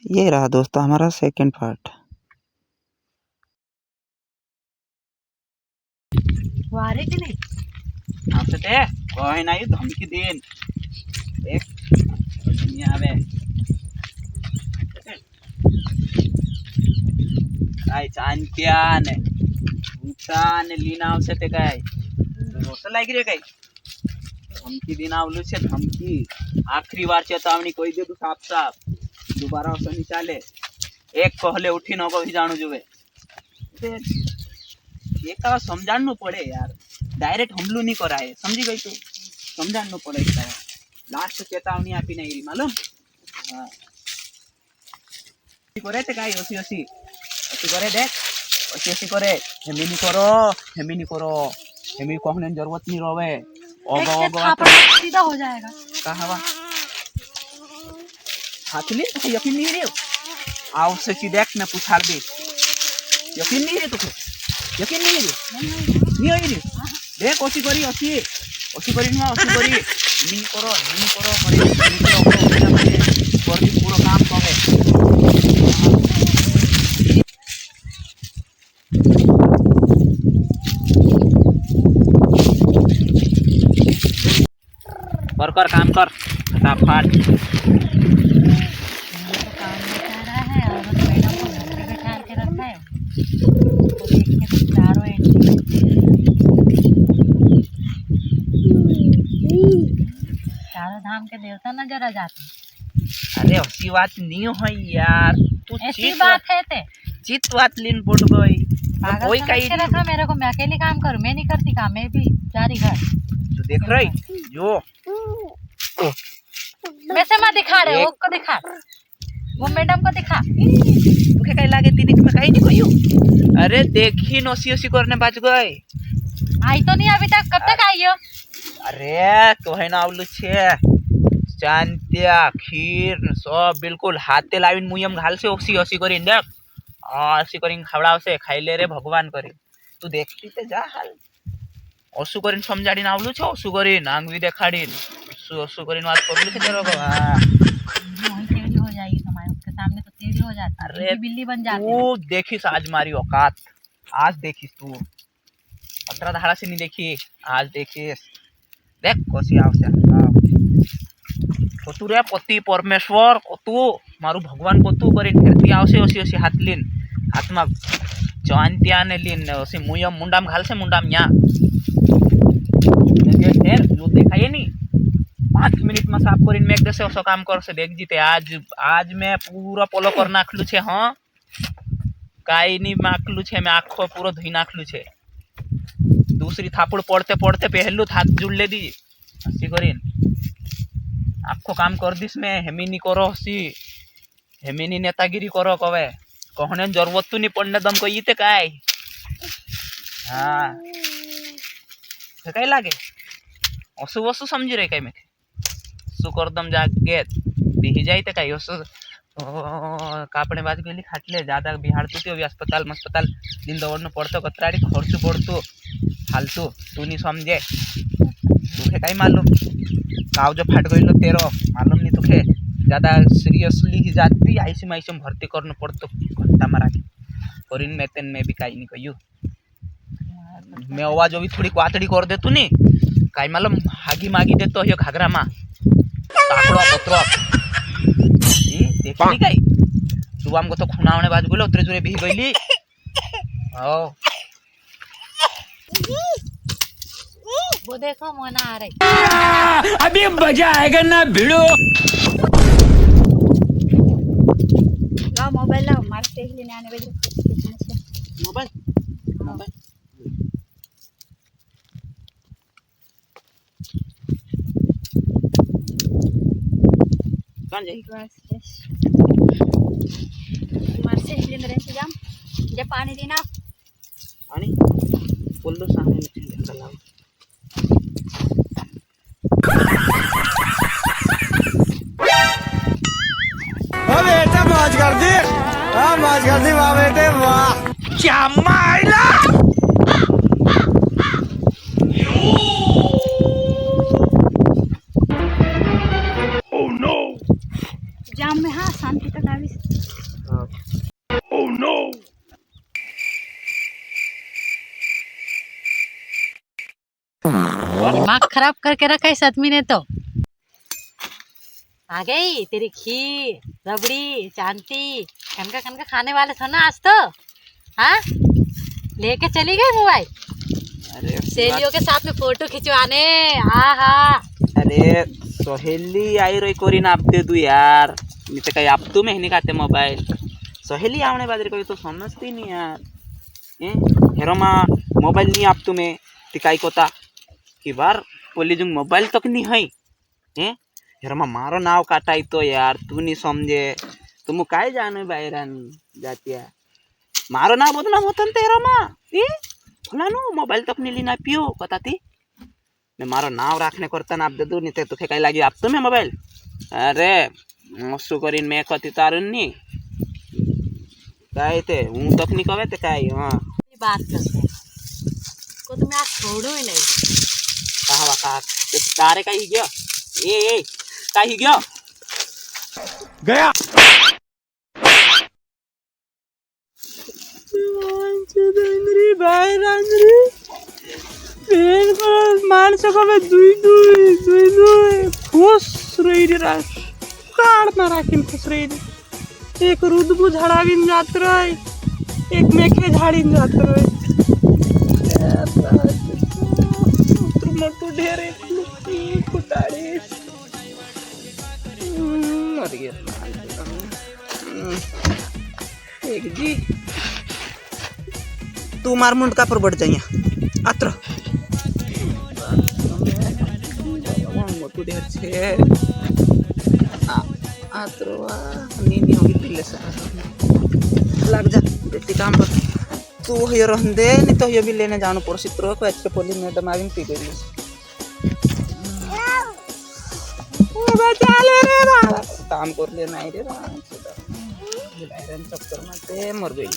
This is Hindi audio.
ये रहा दोस्तों हमारा सेकंड पार्ट। वारे की नहीं आपसे ते कोई नहीं धमकी देन एक नहीं आवे काय चांत्या ने भूता ने લીન આવશે તે કાય રોસ લાગી રે કાય ધમકી દેન આવલું છે ધમકી આખરી વાર ચેતવણી કોઈ દે તું સાફ સાફ दोबारा ऐसा नहीं चाले एक कहले उठी न को जाणू जुवे एक समझाणु पड़े यार डायरेक्ट हमलू नहीं कराए समझी गई तू समझाणु पड़े लास्ट चेतावनी आपी नहीं रही मालूम हां करे ते काई ओसी ओसी ओसी करे देख ओसी ओसी करे हेमी नहीं करो हेमी कहने जरूरत नहीं रोवे ओगो ओगो सीधा हो जाएगा कहां वा हाथ ले तुझे यकीन नहीं रे आओ से देख मैं पूछाड़ दे यकीन नहीं रे तुझे यकीन नहीं रे नहीं आई रे देख ओसी करी नुआ ओसी करी नहीं करो करे कर दी पूरा काम करे कर काम कर फटाफट धाम के देवता नजर आ जाते। अरे ऐसी बात नहीं है यार तू ऐसी बात है ते चित बात लीन पड़ गई कोई कहीं रखा मेरे को मैं अकेले काम करूं मैं नहीं करती काम मैं भी जारी घर तू देख रही जो वैसे मत दिखा रहे वो को दिखा वो मैडम को दिखा तुके कहीं लागे तीन में कहीं नहीं कोई अरे देखी नोसी ओसी करने बच गए आई तो नहीं अभी तक कब तक आई हो अरे कहे ना आवलू छे चांत्या खीर सब बिल्कुल हाथे लावीन मुयम घाल से ओसी ओसी करीन देख ओसी करीन खवड़ावसे खाई ले रे भगवान करी तू देखती ते जा हाल ओसु करीन समझाड़ी ना आवलू छे ओसु करीन आंगवी देखाड़ीन ओसु करीन बात करलू छे तेरो को टेढ़ी हो जाएगी तुम्हारे उसके सामने तो टेढ़ी हो जाती है अरे बिल्ली बन जाती तू देखिस आज मारी औकात आज देखिस तू 18 धाड़ा से नहीं देखी आज देखिस देख कोसी आवसे कतु रे पति परमेश्वर कतु मारू भगवान कतु करी फेरती आवसे ओसी ओसी हाथ लीन हाथमा चांत्या ने लीन ओसी मुयम मुंडाम घालसे मुंडाम या ये फेर जो देखाय नहीं 5 मिनिट में साफ करीन मेक देसे ओसो काम करसे देख जीते आज मैं पूरा पोलो कर नाखलू छे हां काई नहीं माखलू छे मैं आखो पूरो धोई नाखलू छे दूसरी थापुड़ पड़ते पड़ते पहलू हाथ जुड़ ले दी हसी करीन आखो काम कर दिस में हेमिनी करो हसी हेमिनी नेतागिरी करो कवे कहने जरूरत तो नहीं पड़ने दम को ये काय हाँ तो काय लागे असु वसु समझी रहे काय में सु कर दम जागे दिही जाई ते काय असु कापणे बाज गेली खाटले ज्यादा बिहाडतो ते अस्पताल दिन दवड़न पड़तो कतराड़ी खर्च पड़तो फालतू तू नहीं समझे तुखे काय मालूम काव जो फाट गई तेरो मालूम नहीं तुखे ज्यादा सीरियसली ही जाती आईसीएम भर्ती करना पड़तो घंटा मारा करीन में तेन में भी काई नहीं कहियो मैं आवाज अभी थोड़ी क्वातड़ी कर दे तू नहीं काई मालूम हागी मागी दे तो घाघरा मा ताकड़ो पत्रो देखी काई तू हमको तो खुनावने बाज गलो उतरे जोरे भी गईली ओ वो देखो मोना आ रही अभी मजा आएगा ना भिड़ो लाओ मोबाइल लाओ मार्क्स देख लेने आने वाले मोबाइल कौन जाई मार्क्स लेने से जाम जे पानी देना पानी बोल दो सामने में चला बेटा मौज कर दी वाह बेटे वाह क्या माइला जाम में हाँ शांति तक आवी दिमाग खराब करके रखा है इस आदमी ने तो। आ गई तेरी खीर रबड़ी चांदी कनका कनका खाने वाले थे ना आज तो। हाँ लेके चली गई मोबाइल अरे सहेलियों के साथ में फोटो खिंचवाने। हाँ हाँ अरे सहेली आई रही कोरी ना आपते तू यार नहीं तो कहीं आप तू में नहीं खाते मोबाइल सहेली आवने बाद कोई तो समझती नहीं यार हेरोमा मोबाइल नहीं आप तुम्हें तिकाई कोता कि बार बोली जो मोबाइल तक नहीं है हेरोमा मारो नाव काटाई तो यार तू नहीं समझे तुम काय जानो बाहरान जातिया मारो नाव बदनाम होतन ते हेरोमा फलानु मोबाइल तक नहीं लीना पियो कताती मैं मारो नाव राखने करता ना आप दे दूर नहीं ते तुखे कहीं लगी आप तुम्हें मोबाइल अरे मस्तु करीन मैं कती तारुन नहीं काय ते हूँ तक नहीं कवे ते काय हाँ बात करते हैं को तो मैं आज छोड़ू ही नहीं। कहा कहा तारे का ही गया ए का ही गया गया माणसं कवे दुई दुई दुई दुई फुस रही रे रास काढ ना राखीन फुस रही रे एक रुदबू झाडावीन जात रय एक मेखे झाडीन जात रय मोठू ढेर एक कुटाळे मर गया एक जी तू मार मुंड का पर बढ़ जाइए अत्र मोटू ढेर छे अत्र नींद होगी पिल्ले से लग जा बेटी काम पर तू ये रहन दे नहीं तो ये भी लेने जानो पड़ो चित्रों को अच्छे पोली मैडम आविन पी गई बचा ले रे बाबा काम कर लेना है रे बाबा चक्कर में मर गई